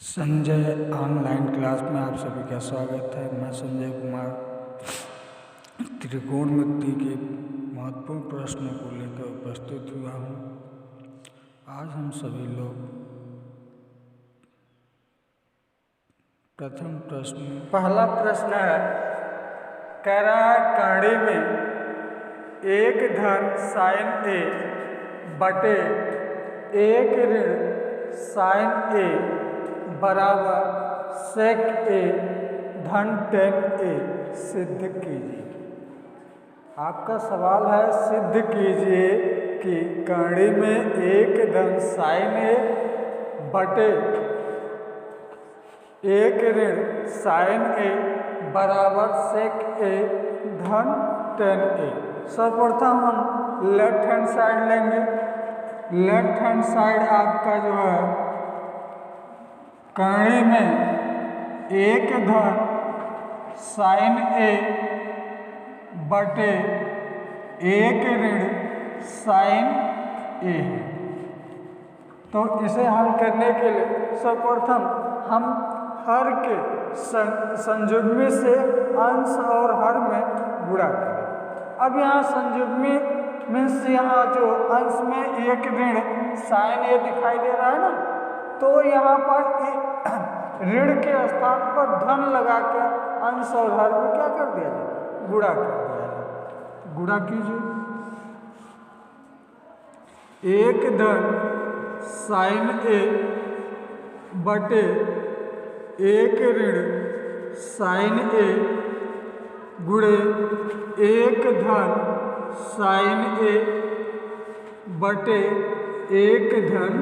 Sanjay online class में आप सभी का स्वागत है। मैं संजय कुमार त्रिकोणमिति के महत्वपूर्ण प्रश्नों को लेकर उपस्थित हुआ हूँ। आज हम सभी लोग प्रथम प्रश्न पहला प्रश्न है, कह रहा है कड़ी में एक धन साइन ए बटे एक ऋण साइन ए बराबर सेक ए धन टेन ए सिद्ध कीजिए। आपका सवाल है सिद्ध कीजिए कि कड़ी में एक धन साइन ए बटे एक ऋण साइन ए बराबर सेक ए धन टेन ए। सर्वप्रथम हम लेफ्ट हैंड साइड लेंगे। लेफ्ट हैंड साइड आपका जो है कड़ी में एक धन साइन ए बटे एक ऋण साइन ए है। तो इसे हल करने के लिए सर्वप्रथम हम हर के संयुग्मी से अंश और हर में गुणा करें। अब यहाँ संयुग्मी मीन्स यहाँ जो अंश में एक ऋण साइन ए दिखाई दे रहा है ना, तो यहाँ पर ऋण के स्थान पर धन लगा के अंश और हर में क्या कर दिया जाए, गुणा कर दिया जाए। गुणा कीजिए। एक धन साइन ए बटे एक ऋण साइन ए गुणे एक धन साइन ए बटे एक धन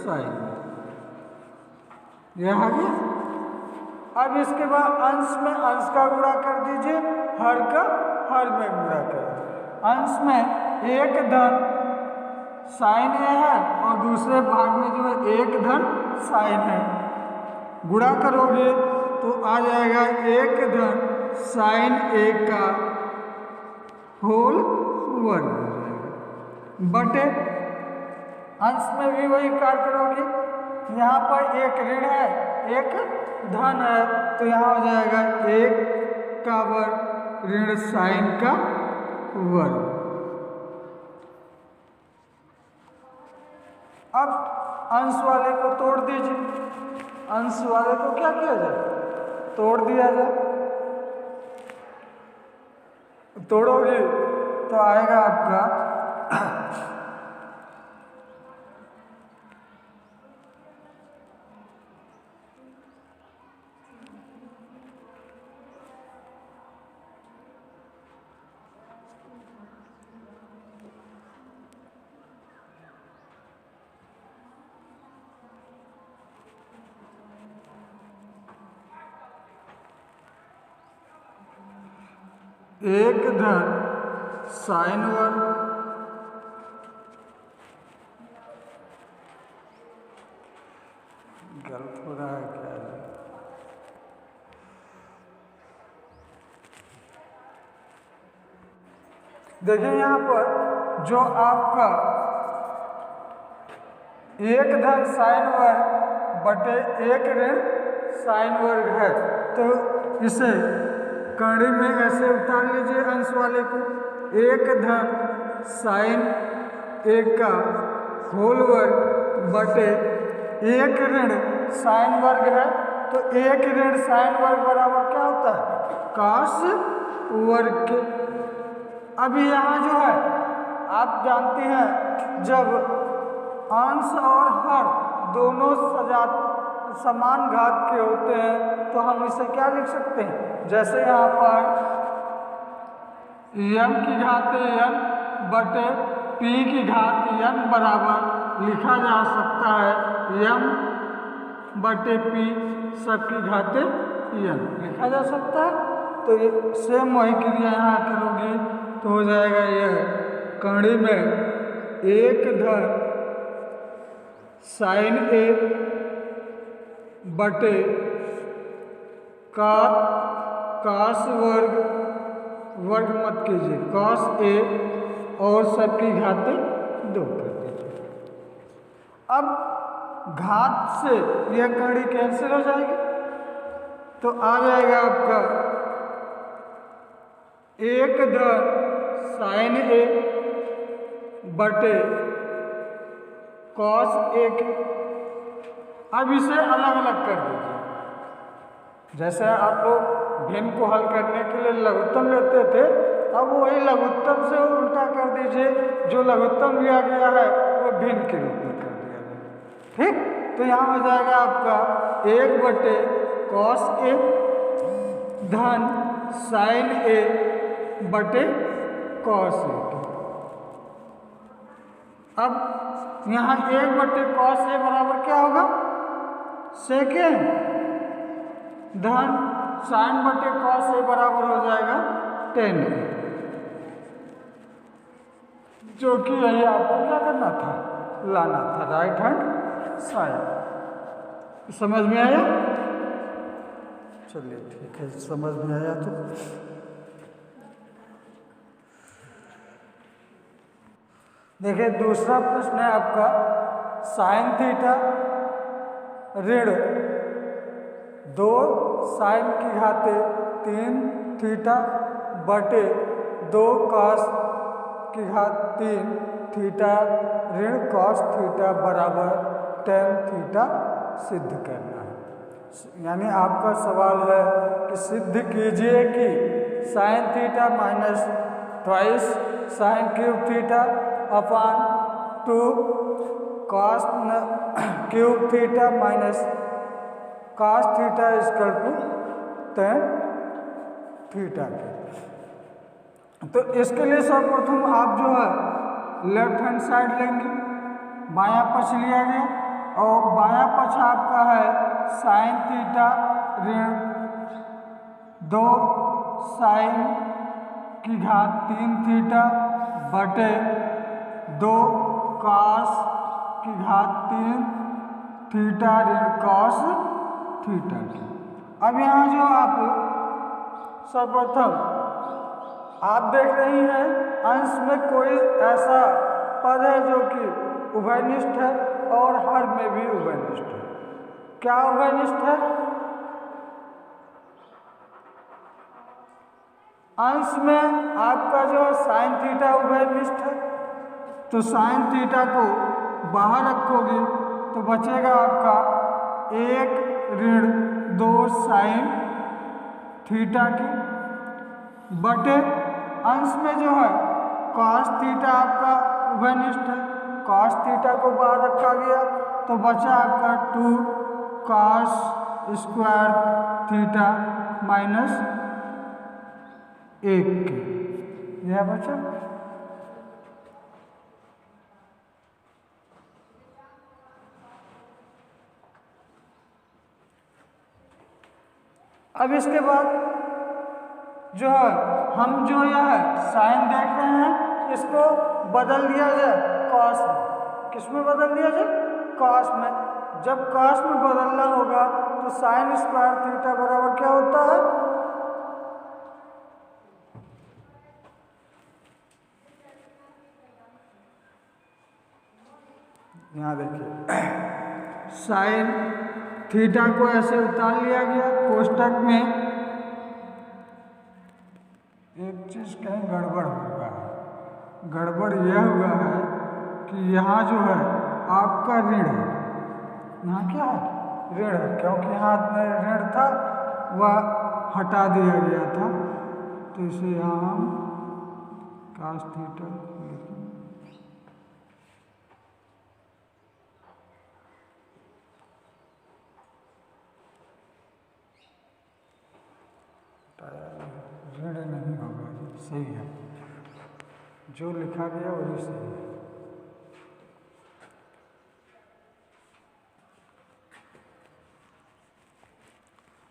साइन। यह आ गया। अब इसके बाद अंश में अंश का गुणा कर दीजिए, हर का हर में गुणा कर दीजिए। अंश में एक धन साइन ए है और दूसरे भाग में जो है एक धन साइन है। गुणा करोगे तो आ जाएगा एक धन साइन ए का होल वर्ग हो जाएगा बटे अंश में भी वही कार्य करोगे। यहाँ पर एक ऋण है एक धन है, तो यहाँ हो जाएगा एक का वर्ग ऋण साइन का वर्ग। अब अंश वाले को तोड़ दीजिए। अंश वाले को क्या किया जाए, तोड़ दिया जाए। तोड़ोगे तो आएगा आपका एक धन साइन वर्ग गलत हो रहा है क्या है? देखिए यहाँ पर जो आपका एक धन साइन वर्ग बटे एक ऋण साइन वर्ग है, तो इसे कड़ी में ऐसे उतार लीजिए अंश वाले को। एक धन साइन ए का होल वर्ग बटे एक ऋण साइन वर्ग है, तो एक ऋण साइन वर्ग बराबर क्या होता है, कॉस वर्ग के। अभी यहाँ जो है आप जानते हैं जब अंश और हर दोनों समान घात के होते हैं तो हम इसे क्या लिख सकते हैं, जैसे यहाँ पर m की घात n बटे p की घात n बराबर लिखा जा सकता है m बटे p सबकी घात n लिखा जा सकता है। तो ये सेम वही क्रिया यहाँ करोगे तो हो जाएगा यह कड़ी में एक धन साइन ए बटे कॉस वर्ग मत कीजिए, कॉस ए और सबकी घात 2 कर दीजिए। अब घात से यह कड़ी कैंसिल हो जाएगी, तो आ जाएगा आपका 1/sin A बटे cos A के। अब इसे अलग अलग कर दीजिए। जैसे आप लोग भिन्न को हल करने के लिए लघुत्तम लेते थे, अब वही लघुत्तम से उल्टा कर दीजिए, जो लघुत्तम लिया गया है वो भिन्न के रूप में कर दिया गया। ठीक, तो यहाँ हो जाएगा आपका 1/cos A धन sin A बटे cos A के। अब यहाँ 1/cos A बराबर क्या होगा, सेकेंड धन sin बटे cos A बराबर हो जाएगा 10, जो कि यही आपको क्या करना था, लाना था राइट हैंड साइड। समझ में आया? चलिए ठीक है, समझ में आया तो देखिए दूसरा प्रश्न है आपका, sin थीटा ऋण 2 sin की घाते 3 थीटा बटे 2 cos की घात 3 थीटा ऋण cos थीटा बराबर tan थीटा सिद्ध करना है। यानी आपका सवाल है कि सिद्ध कीजिए कि sin theta minus twice sin cube theta upon 2 cos cube theta minus cos theta equal to tan theta के। तो इसके लिए सर्वप्रथम आप जो है लेफ्ट हैंड साइड लेंगे, बायां पक्ष लिया गया और बायां पक्ष आपका है sin थीटा ऋण 2 sin की घात 3 थीटा बटे 2 cos की घात 3 थीटा ऋण cos थीटा की। अब यहाँ जो आप सर्वप्रथम आप देख रही हैं अंश में कोई ऐसा पद है जो कि उभयनिष्ठ है और हर में भी उभयनिष्ठ है। क्या उभयनिष्ठ है? अंश में आपका जो sin थीटा उभयनिष्ठ है, तो sin थीटा को बाहर रखोगे तो बचेगा आपका 1 ऋण 2 sin थीटा की बटे अंश में जो है cos थीटा आपका उभयनिष्ठ है, cos थीटा को बाहर रखा गया तो बचा आपका 2 cos स्क्वायर थीटा माइनस 1 के, यह बचा। अब इसके बाद जो है हम जो यह साइन देख रहे हैं इसको बदल दिया जाए कॉस में। किस में बदल दिया जाए? कॉस में। जब कॉस में बदलना होगा तो साइन स्क्वायर थीटा बराबर क्या होता है? यहाँ देखिए साइन थीटा को ऐसे उतार लिया गया कोष्टक में। एक चीज कहीं गड़बड़ हुआ है। गड़बड़ यह हुआ है कि यहाँ जो है आपका ऋण है, यहाँ क्या है? ऋण है, क्योंकि यहाँ में ऋण था वह हटा दिया गया था, तो इसे यहाँ हम cos थीटा ऋण नहीं होगा, सही है, जो लिखा गया वही सही है।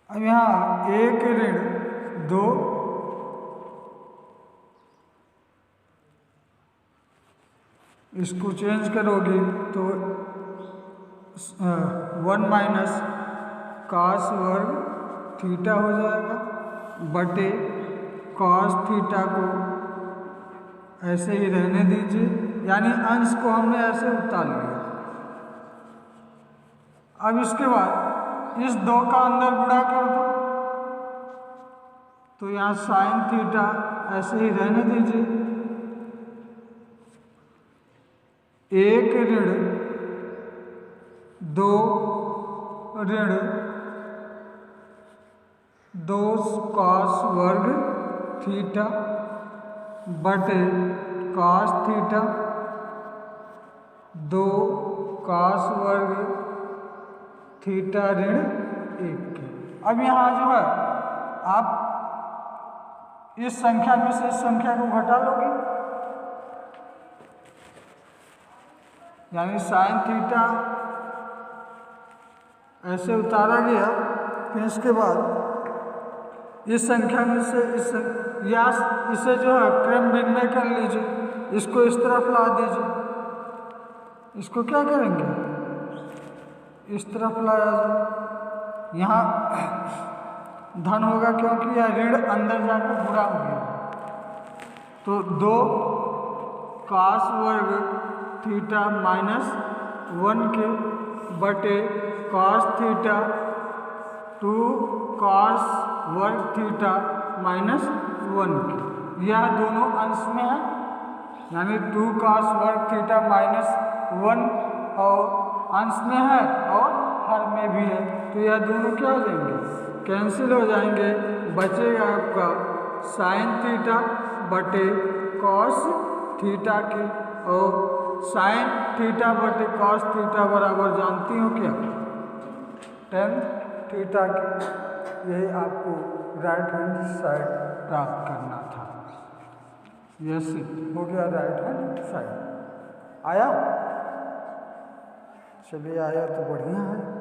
अब यहाँ 1 ऋण 2 इसको चेंज करोगे तो 1 माइनस cos वर्ग थीटा हो जाएगा बटे cos थीटा को ऐसे ही रहने दीजिए, यानी अंश को हमने ऐसे उतार लिया। अब इसके बाद इस 2 का अंदर गुणा कर दो, तो यहाँ साइन थीटा ऐसे ही रहने दीजिए। 1 ऋण 2 ऋण 2 कॉस वर्ग थीटा बटे कॉस थीटा 2 कॉस वर्ग थीटा ऋण 1 के। अब यहाँ जो है आप इस संख्या में से इस संख्या को घटा लोगे, यानी साइन थीटा ऐसे उतारा गया। फिर इसके बाद इस संख्या में से इसे जो है क्रम विनिमय कर लीजिए, इसको इस तरफ ला दीजिए। इसको क्या करेंगे, इस तरफ लाया जाए। यहाँ धन होगा क्योंकि यह ऋण अंदर जाकर गुणा हो गया। तो 2 कॉस वर्ग थीटा माइनस 1 के बटे कॉस थीटा 2 कॉस वर्ग थीटा माइनस 1 के। यह दोनों अंश में है, यानी 2 कॉस वर्ग थीटा माइनस 1 और अंश में है और हर में भी है। तो यह दोनों क्या हो जाएंगे, कैंसिल हो जाएंगे। बचेगा आपका साइन थीटा बटे कॉस थीटा के, और साइन थीटा बटे कॉस थीटा बराबर जानती हो क्या, tan थीटा के। यही आपको राइट हैंड साइड प्राप्त करना था। यस हो गया राइट हैंड साइड। आया, चलिए आया तो बढ़िया है।